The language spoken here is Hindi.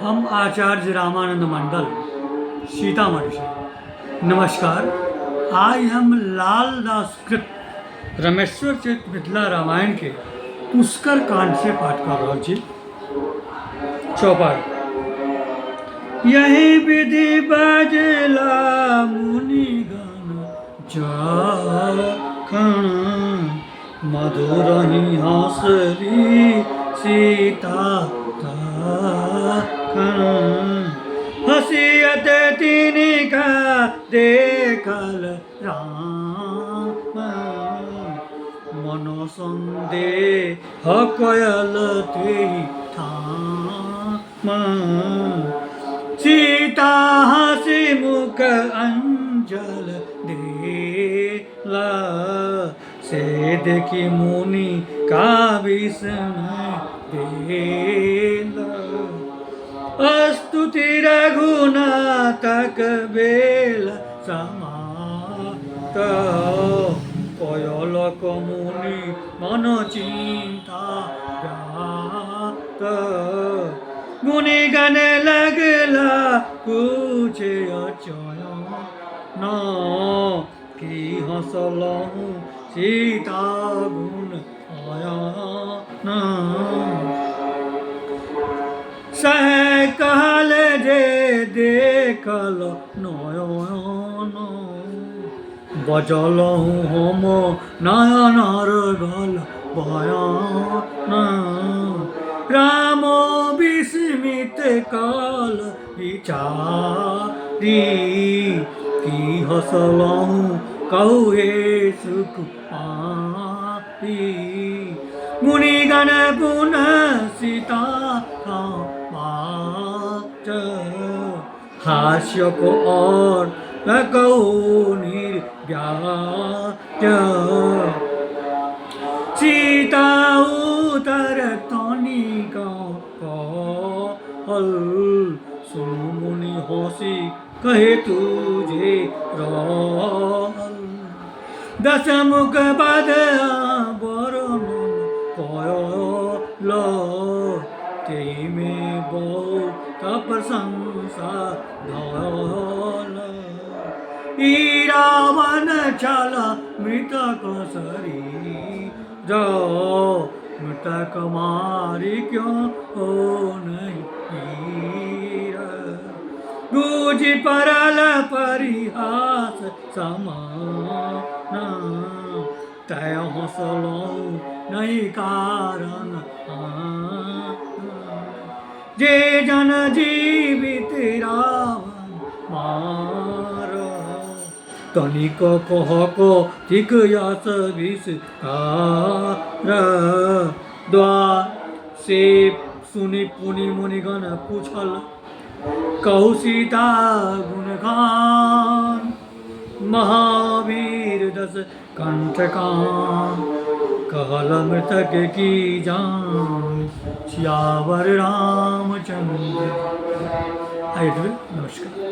हम आचार्य रामानंद मंडल सीतामढ़ी से। नमस्कार। आज हम लाल दास कृत रमेश्वर चित मिथिला रामायण के पुष्कर कांड से पाठ कर रहा छी। चौपाई। यही विधि बजला मुनि गण जखन मधुर ही हंसली सीता हसियत तिनका देखल राम मन संदेह कयल तेहि ठाम सीता हसी मुख अंजल देला से देखी मुनि का विस्मय देला स्तुति रघुनाथक बेल समात कयलक मुनि मन चिंता व्यात मुनि गण लगला पूछे अचयन की हंसलहु सीता गुण अयन सह कहल जे देखल नयन बजलहु हम नयनर गल बयान राम विस्मित काल विचारी की हंसलहु कहुए सुख पाई मुनिगण पुनः सीता हास्य को और कहो निर्व्याज सीता उतर तनिका कहल सुनु मुनि हंसी कहे तुझे रहल दशमुख पद वरण कयल तेई में बहुत प्रशंसा धयल रावण छल मृतक शरीर मृतक मारी क्यों हो नहीं वीर गूंजी परल परिहास समान तय हंसलहु नहीं कारण जे जन जीवित रावण मार तनिक कहक ठीक यस विस्तार द्वार से सुनि पुनि मुनिगण पूछल कहु सीता गुणगान महावीर दस कंठकान कहल मृतक की जान सियावर रामचंद्र। नमस्कार।